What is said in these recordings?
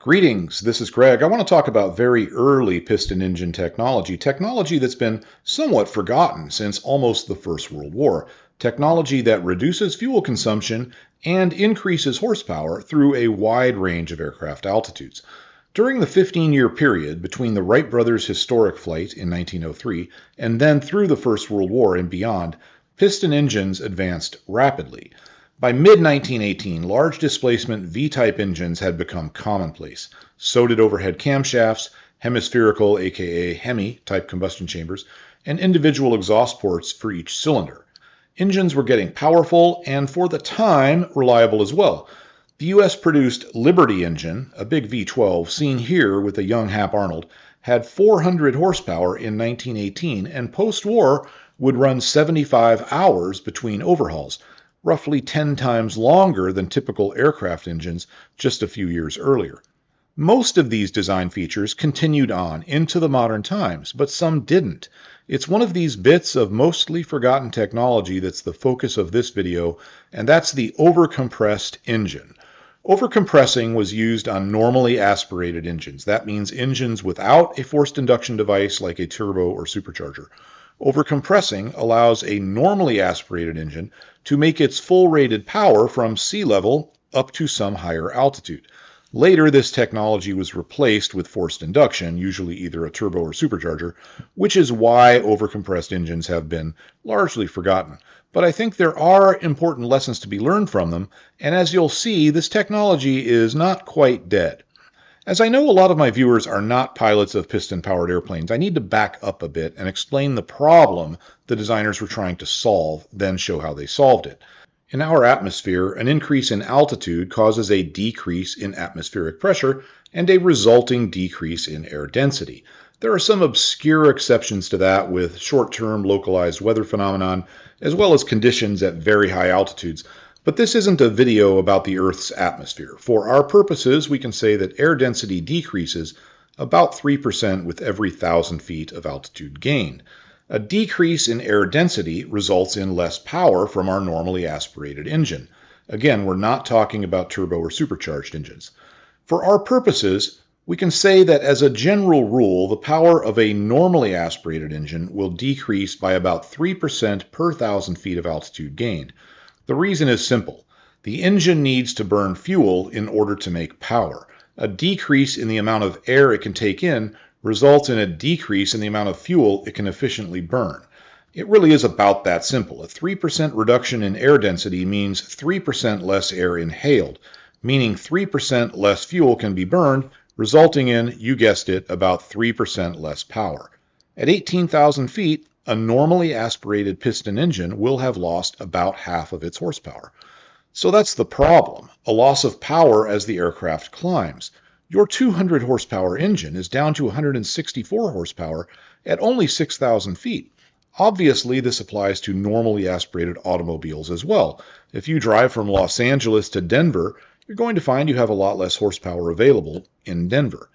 Greetings, this is Greg. I want to talk about very early piston engine technology that's been somewhat forgotten since almost the First World War, technology that reduces fuel consumption and increases horsepower through a wide range of aircraft altitudes. During the 15-year period between the Wright brothers' historic flight in 1903 and then through the First World War and beyond, piston engines advanced rapidly. By mid-1918, large displacement V-type engines had become commonplace. So did overhead camshafts, hemispherical aka Hemi-type combustion chambers, and individual exhaust ports for each cylinder. Engines were getting powerful and, for the time, reliable as well. The US-produced Liberty engine, a big V12 seen here with a young Hap Arnold, had 400 horsepower in 1918 and post-war would run 75 hours between overhauls, roughly 10 times longer than typical aircraft engines just a few years earlier. Most of these design features continued on into the modern times, but some didn't. It's one of these bits of mostly forgotten technology that's the focus of this video, and that's the overcompressed engine. Overcompressing was used on normally aspirated engines. That means engines without a forced induction device like a turbo or supercharger. Overcompressing allows a normally aspirated engine to make its full rated power from sea level up to some higher altitude. Later, this technology was replaced with forced induction, usually either a turbo or supercharger, which is why overcompressed engines have been largely forgotten. But I think there are important lessons to be learned from them, and as you'll see, this technology is not quite dead. As I know a lot of my viewers are not pilots of piston-powered airplanes, I need to back up a bit and explain the problem the designers were trying to solve, then show how they solved it. In our atmosphere, an increase in altitude causes a decrease in atmospheric pressure and a resulting decrease in air density. There are some obscure exceptions to that with short-term localized weather phenomenon, as well as conditions at very high altitudes. But this isn't a video about the Earth's atmosphere. For our purposes, we can say that air density decreases about 3% with every 1,000 feet of altitude gained. A decrease in air density results in less power from our normally aspirated engine. Again, we're not talking about turbo or supercharged engines. For our purposes, we can say that as a general rule, the power of a normally aspirated engine will decrease by about 3% per 1,000 feet of altitude gained. The reason is simple. The engine needs to burn fuel in order to make power. A decrease in the amount of air it can take in results in a decrease in the amount of fuel it can efficiently burn. It really is about that simple. A 3% reduction in air density means 3% less air inhaled, meaning 3% less fuel can be burned, resulting in, you guessed it, about 3% less power. At 18,000 feet, a normally aspirated piston engine will have lost about half of its horsepower. So that's the problem, a loss of power as the aircraft climbs. Your 200 horsepower engine is down to 164 horsepower at only 6,000 feet. Obviously, this applies to normally aspirated automobiles as well. If you drive from Los Angeles to Denver, you're going to find you have a lot less horsepower available in Denver.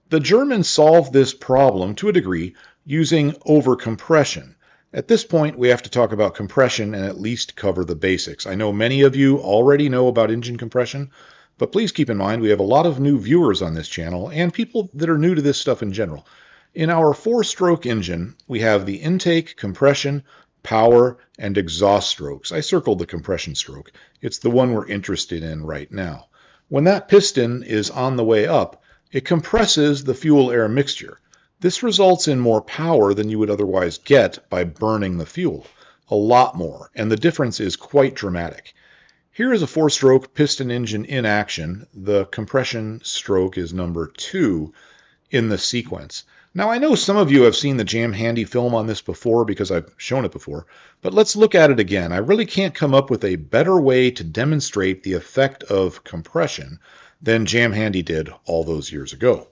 The Germans solved this problem to a degree using overcompression. At this point, we have to talk about compression and at least cover the basics. I know many of you already know about engine compression, but please keep in mind we have a lot of new viewers on this channel and people that are new to this stuff in general. In our 4-stroke engine, we have the intake, compression, power, and exhaust strokes. I circled the compression stroke. It's the one we're interested in right now. When that piston is on the way up, it compresses the fuel-air mixture. This results in more power than you would otherwise get by burning the fuel. A lot more, and the difference is quite dramatic. Here is a 4-stroke piston engine in action. The compression stroke is number 2 in the sequence. Now, I know some of you have seen the Jam Handy film on this before because I've shown it before, but let's look at it again. I really can't come up with a better way to demonstrate the effect of compression than Jam Handy did all those years ago.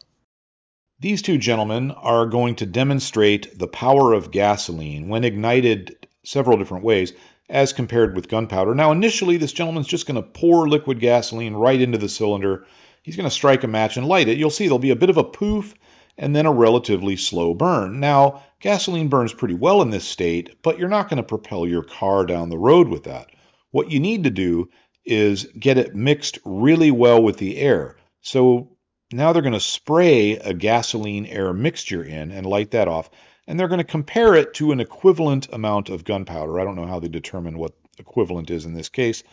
These two gentlemen are going to demonstrate the power of gasoline when ignited several different ways as compared with gunpowder. Now, initially, this gentleman's just going to pour liquid gasoline right into the cylinder. He's going to strike a match and light it. You'll see there'll be a bit of a poof and then a relatively slow burn. Now, gasoline burns pretty well in this state, but you're not going to propel your car down the road with that. What you need to do is get it mixed really well with the air. So Now they're going to spray a gasoline-air mixture in and light that off, and they're going to compare it to an equivalent amount of gunpowder. I don't know how they determine what equivalent is in this case,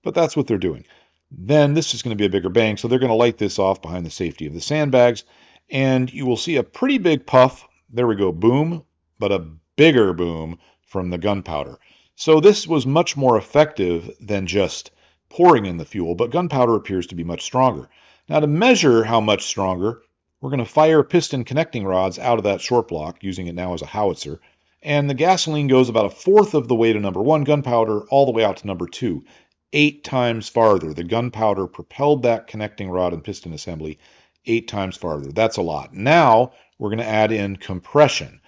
but that's what they're doing. Then this is going to be a bigger bang, so they're going to light this off behind the safety of the sandbags, and you will see a pretty big puff. There we go, boom, but a bigger boom from the gunpowder. So this was much more effective than just pouring in the fuel, but gunpowder appears to be much stronger. Now to measure how much stronger, we're going to fire piston connecting rods out of that short block, using it now as a howitzer, and the gasoline goes about a fourth of the way to number 1 gunpowder all the way out to number 2. 8 times farther. The gunpowder propelled that connecting rod and piston assembly 8 times farther. That's a lot. Now we're going to add in compression.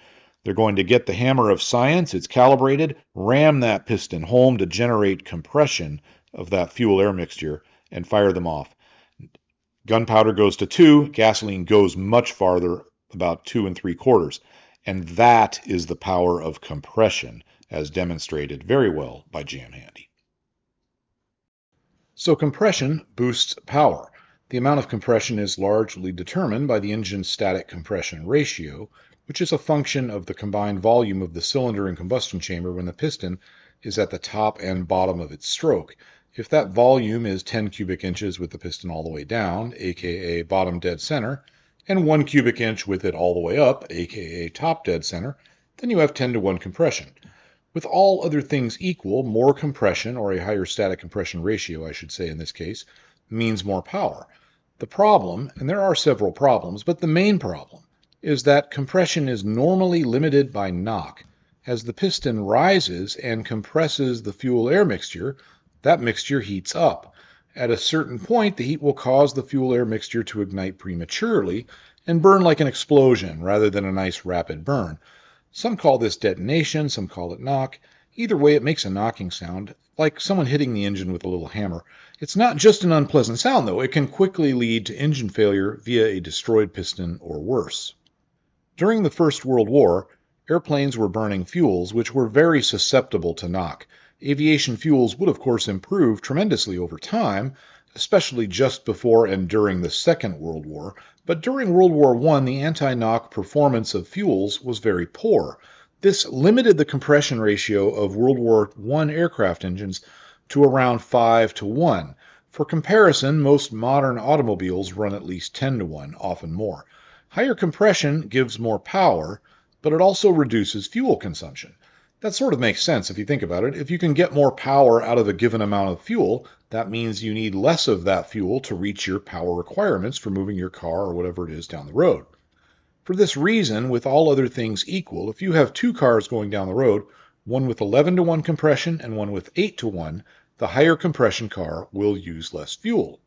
They're going to get the hammer of science, it's calibrated, ram that piston home to generate compression of that fuel-air mixture, and fire them off. Gunpowder goes to 2, gasoline goes much farther, about 2 3/4. And that is the power of compression, as demonstrated very well by Jam Handy. So compression boosts power. The amount of compression is largely determined by the engine's static compression ratio, which is a function of the combined volume of the cylinder and combustion chamber when the piston is at the top and bottom of its stroke. If that volume is 10 cubic inches with the piston all the way down, aka bottom dead center, and 1 cubic inch with it all the way up, aka top dead center, then you have 10-to-1 compression. With all other things equal, more compression, or a higher static compression ratio, I should say in this case, means more power. The problem, and there are several problems, but the main problem, is that compression is normally limited by knock. As the piston rises and compresses the fuel-air mixture, that mixture heats up. At a certain point, the heat will cause the fuel-air mixture to ignite prematurely and burn like an explosion rather than a nice rapid burn. Some call this detonation, some call it knock. Either way, it makes a knocking sound, like someone hitting the engine with a little hammer. It's not just an unpleasant sound, though. It can quickly lead to engine failure via a destroyed piston or worse. During the First World War, airplanes were burning fuels which were very susceptible to knock. Aviation fuels would, of course, improve tremendously over time, especially just before and during the Second World War, but during World War I, the anti-knock performance of fuels was very poor. This limited the compression ratio of World War I aircraft engines to around 5-to-1. For comparison, most modern automobiles run at least 10-to-1, often more. Higher compression gives more power, but it also reduces fuel consumption. That sort of makes sense if you think about it. If you can get more power out of a given amount of fuel, that means you need less of that fuel to reach your power requirements for moving your car or whatever it is down the road. For this reason, with all other things equal, if you have 2 cars going down the road, one with 11-to-1 compression and one with 8-to-1, the higher compression car will use less fuel.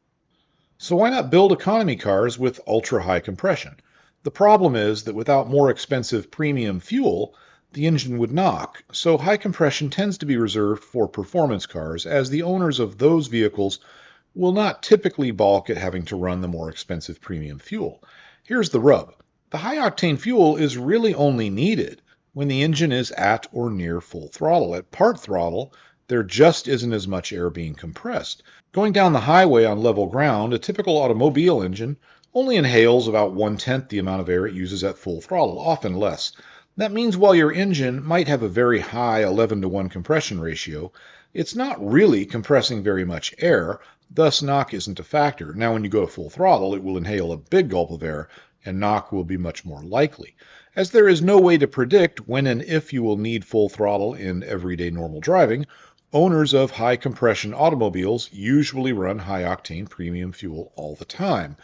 So why not build economy cars with ultra-high compression? The problem is that without more expensive premium fuel, the engine would knock, so high compression tends to be reserved for performance cars, as the owners of those vehicles will not typically balk at having to run the more expensive premium fuel. Here's the rub. The high-octane fuel is really only needed when the engine is at or near full throttle. At part throttle, there just isn't as much air being compressed. Going down the highway on level ground, a typical automobile engine only inhales about 1/10 the amount of air it uses at full throttle, often less. That means while your engine might have a very high 11-to-1 compression ratio, it's not really compressing very much air, thus knock isn't a factor. Now when you go to full throttle, it will inhale a big gulp of air, and knock will be much more likely. As there is no way to predict when and if you will need full throttle in everyday normal driving, owners of high compression automobiles usually run high-octane premium fuel all the time.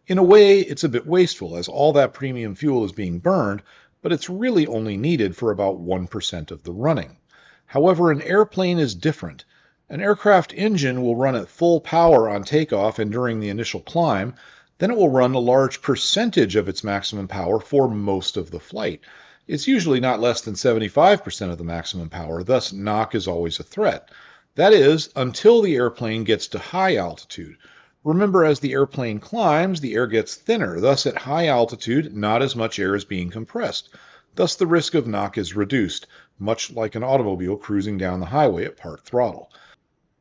In a way, it's a bit wasteful, as all that premium fuel is being burned, but it's really only needed for about 1% of the running. However, an airplane is different. An aircraft engine will run at full power on takeoff and during the initial climb, then it will run a large percentage of its maximum power for most of the flight. It's usually not less than 75% of the maximum power, thus knock is always a threat. That is, until the airplane gets to high altitude. Remember, as the airplane climbs, the air gets thinner. Thus, at high altitude, not as much air is being compressed. Thus, the risk of knock is reduced, much like an automobile cruising down the highway at part throttle.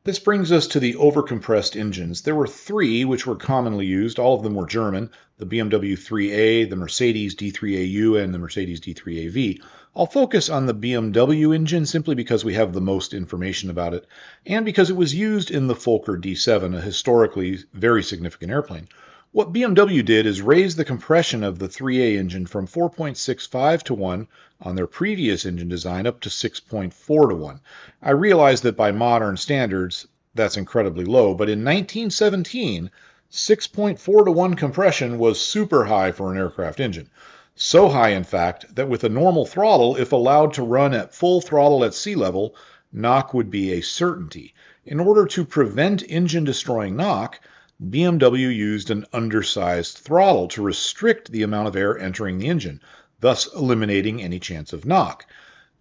This brings us to the overcompressed engines. There were 3 which were commonly used. All of them were German. the BMW 3A, the Mercedes D3AU, and the Mercedes D3AV. I'll focus on the BMW engine simply because we have the most information about it, and because it was used in the Fokker D7, a historically very significant airplane. What BMW did is raise the compression of the 3A engine from 4.65 to 1 on their previous engine design up to 6.4 to 1. I realize that by modern standards, that's incredibly low, but in 1917, 6.4 to 1 compression was super high for an aircraft engine. So high, in fact, that with a normal throttle, if allowed to run at full throttle at sea level, knock would be a certainty. In order to prevent engine-destroying knock, BMW used an undersized throttle to restrict the amount of air entering the engine, thus eliminating any chance of knock.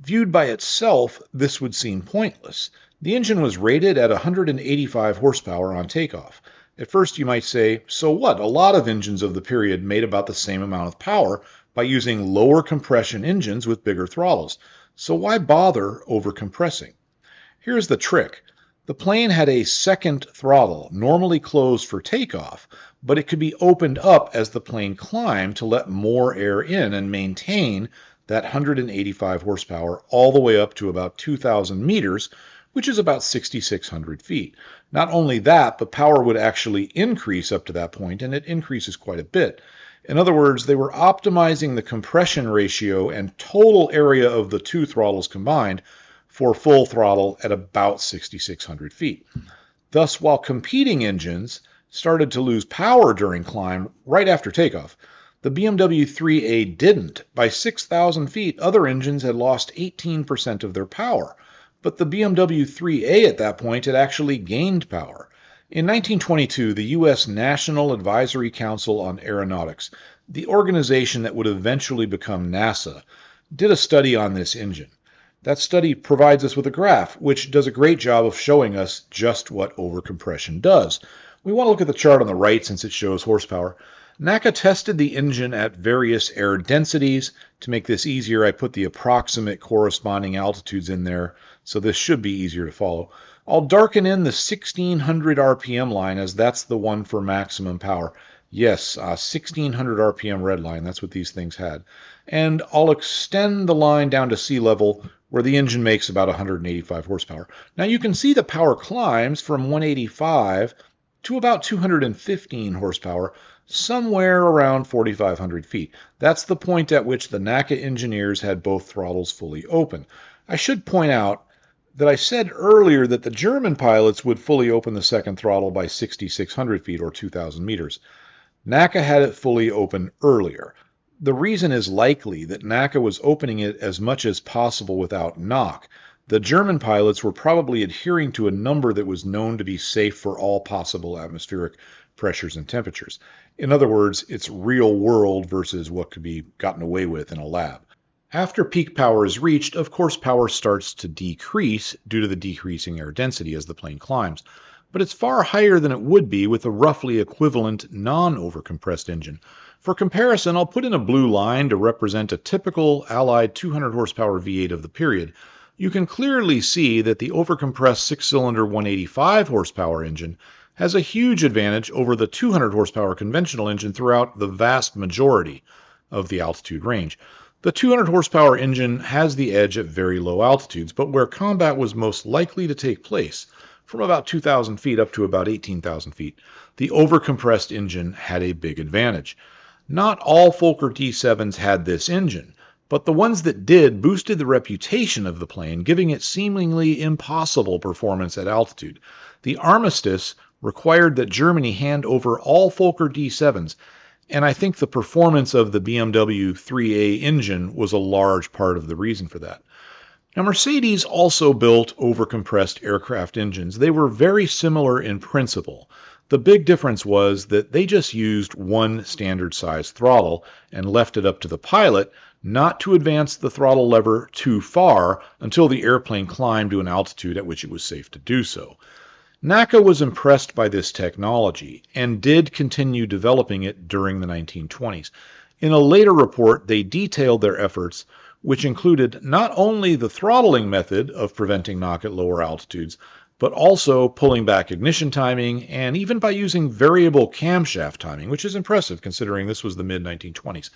Viewed by itself, this would seem pointless. The engine was rated at 185 horsepower on takeoff. At first you might say, so what? A lot of engines of the period made about the same amount of power by using lower compression engines with bigger throttles. So why bother overcompressing? Here's the trick. The plane had a second throttle, normally closed for takeoff, but it could be opened up as the plane climbed to let more air in and maintain that 185 horsepower all the way up to about 2,000 meters, which is about 6,600 feet. Not only that, but power would actually increase up to that point, and it increases quite a bit. In other words, they were optimizing the compression ratio and total area of the two throttles combined for full throttle at about 6,600 feet. Thus, while competing engines started to lose power during climb right after takeoff, the BMW 3A didn't. By 6,000 feet, other engines had lost 18% of their power. But the BMW 3A at that point had actually gained power. In 1922, the U.S. National Advisory Council on Aeronautics, the organization that would eventually become NASA, did a study on this engine. That study provides us with a graph, which does a great job of showing us just what overcompression does. We want to look at the chart on the right since it shows horsepower. NACA tested the engine at various air densities. To make this easier, I put the approximate corresponding altitudes in there, so this should be easier to follow. I'll darken in the 1600 RPM line as that's the one for maximum power. Yes, 1600 RPM red line, that's what these things had. And I'll extend the line down to sea level where the engine makes about 185 horsepower. Now you can see the power climbs from 185 to about 215 horsepower, somewhere around 4,500 feet. That's the point at which the NACA engineers had both throttles fully open. I should point out that I said earlier that the German pilots would fully open the second throttle by 6,600 feet or 2,000 meters. NACA had it fully open earlier. The reason is likely that NACA was opening it as much as possible without knock. The German pilots were probably adhering to a number that was known to be safe for all possible atmospheric pressures and temperatures. In other words, it's real world versus what could be gotten away with in a lab. After peak power is reached, of course, power starts to decrease due to the decreasing air density as the plane climbs. But it's far higher than it would be with a roughly equivalent non-overcompressed engine. For comparison, I'll put in a blue line to represent a typical Allied 200 horsepower V8 of the period. You can clearly see that the overcompressed six-cylinder 185 horsepower engine has a huge advantage over the 200 horsepower conventional engine throughout the vast majority of the altitude range. The 200 horsepower engine has the edge at very low altitudes, but where combat was most likely to take place, from about 2,000 feet up to about 18,000 feet, the overcompressed engine had a big advantage. Not all Fokker D7s had this engine, but the ones that did boosted the reputation of the plane, giving it seemingly impossible performance at altitude. The armistice required that Germany hand over all Fokker D7s, and I think the performance of the BMW 3A engine was a large part of the reason for that. Now, Mercedes also built overcompressed aircraft engines. They were very similar in principle. The big difference was that they just used one standard size throttle and left it up to the pilot not to advance the throttle lever too far until the airplane climbed to an altitude at which it was safe to do so. NACA was impressed by this technology and did continue developing it during the 1920s. In a later report, they detailed their efforts, which included not only the throttling method of preventing knock at lower altitudes, but also pulling back ignition timing and even by using variable camshaft timing, which is impressive considering this was the mid-1920s.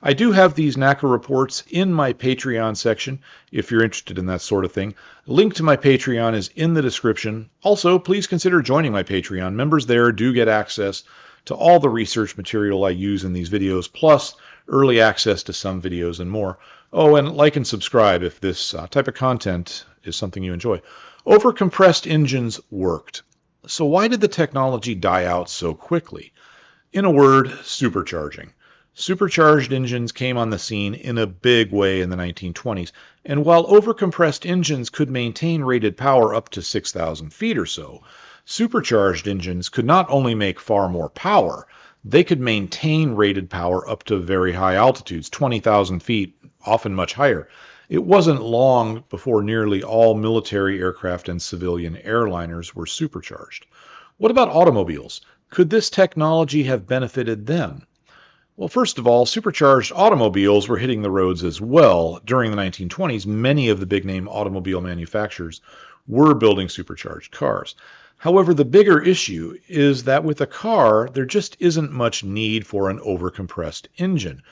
I do have these NACA reports in my Patreon section if you're interested in that sort of thing. Link to my Patreon is in the description. Also, please consider joining my Patreon. Members there do get access to all the research material I use in these videos, plus early access to some videos and more. Oh, and like and subscribe if this type of content is something you enjoy. Overcompressed engines worked. So why did the technology die out so quickly? In a word, supercharging. Supercharged engines came on the scene in a big way in the 1920s, and while overcompressed engines could maintain rated power up to 6,000 feet or so, supercharged engines could not only make far more power, they could maintain rated power up to very high altitudes, 20,000 feet, often much higher. It wasn't long before nearly all military aircraft and civilian airliners were supercharged. What about automobiles? Could this technology have benefited them? Well, first of all, supercharged automobiles were hitting the roads as well. During the 1920s, many of the big-name automobile manufacturers were building supercharged cars. However, the bigger issue is that with a car, there just isn't much need for an overcompressed engine.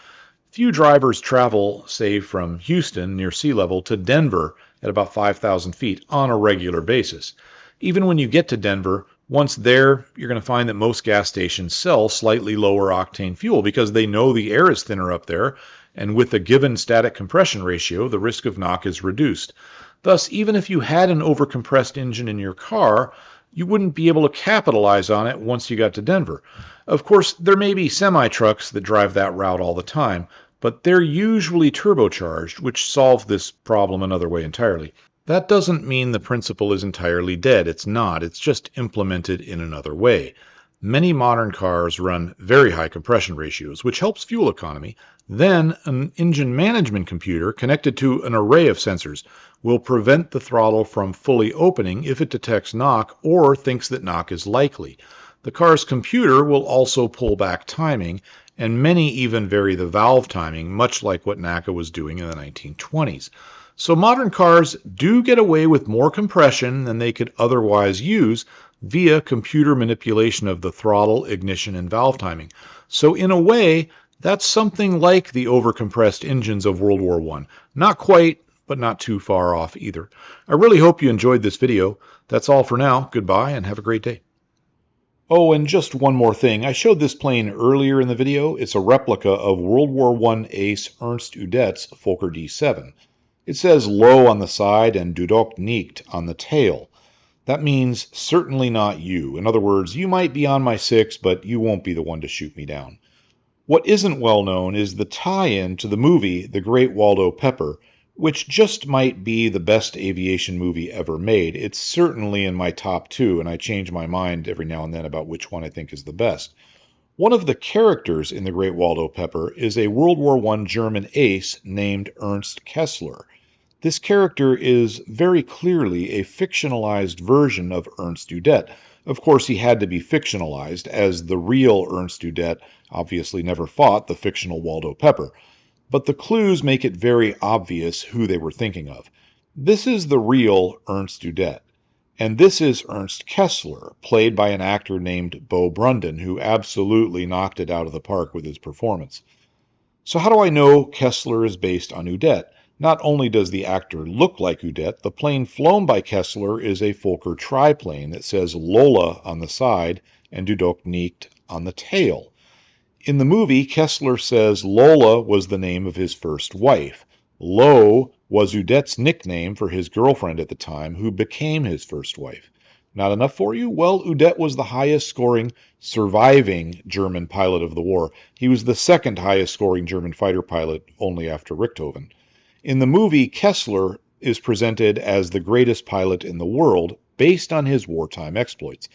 Few drivers travel, say, from Houston, near sea level, to Denver at about 5,000 feet on a regular basis. Even when you get to Denver, once there, you're going to find that most gas stations sell slightly lower octane fuel because they know the air is thinner up there, and with a given static compression ratio, the risk of knock is reduced. Thus, even if you had an overcompressed engine in your car, you wouldn't be able to capitalize on it once you got to Denver. Of course, there may be semi-trucks that drive that route all the time, but they're usually turbocharged, which solve this problem another way entirely. That doesn't mean the principle is entirely dead. It's not. It's just implemented in another way. Many modern cars run very high compression ratios, which helps fuel economy. Then an engine management computer connected to an array of sensors will prevent the throttle from fully opening if it detects knock or thinks that knock is likely. The car's computer will also pull back timing, and many even vary the valve timing, much like what NACA was doing in the 1920s. So modern cars do get away with more compression than they could otherwise use via computer manipulation of the throttle, ignition, and valve timing. So in a way, that's something like the overcompressed engines of World War I. Not quite, but not too far off either. I really hope you enjoyed this video. That's all for now. Goodbye and have a great day. Oh, and just one more thing. I showed this plane earlier in the video. It's a replica of World War I ace Ernst Udet's Fokker D7. It says low on the side and "Du doch nicht" on the tail. That means certainly not you. In other words, you might be on my 6, but you won't be the one to shoot me down. What isn't well known is the tie-in to the movie The Great Waldo Pepper, which just might be the best aviation movie ever made. It's certainly in my top 2, and I change my mind every now and then about which one I think is the best. One of the characters in The Great Waldo Pepper is a World War I German ace named Ernst Kessler. This character is very clearly a fictionalized version of Ernst Udet. Of course, he had to be fictionalized, as the real Ernst Udet obviously never fought the fictional Waldo Pepper. But the clues make it very obvious who they were thinking of. This is the real Ernst Udet. And this is Ernst Kessler, played by an actor named Bo Brunden, who absolutely knocked it out of the park with his performance. So how do I know Kessler is based on Udet? Not only does the actor look like Udet, the plane flown by Kessler is a Fokker triplane that says Lola on the side and "Du doch nicht" on the tail. In the movie, Kessler says Lola was the name of his first wife. Lo was Udet's nickname for his girlfriend at the time, who became his first wife. Not enough for you? Well, Udet was the highest scoring surviving German pilot of the war. He was the second highest scoring German fighter pilot, only after Richthofen. In the movie, Kessler is presented as the greatest pilot in the world based on his wartime exploits.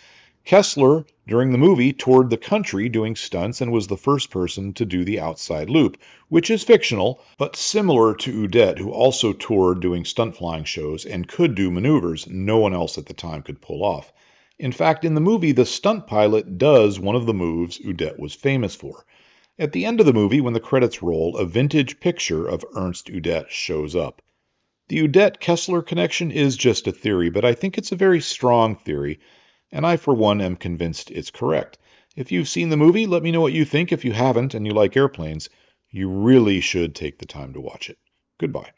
Kessler, during the movie, toured the country doing stunts and was the first person to do the outside loop, which is fictional, but similar to Udet, who also toured doing stunt flying shows and could do maneuvers no one else at the time could pull off. In fact, in the movie, the stunt pilot does one of the moves Udet was famous for. At the end of the movie, when the credits roll, a vintage picture of Ernst Udet shows up. The Udet-Kessler connection is just a theory, but I think it's a very strong theory, and I, for one, am convinced it's correct. If you've seen the movie, let me know what you think. If you haven't and you like airplanes, you really should take the time to watch it. Goodbye.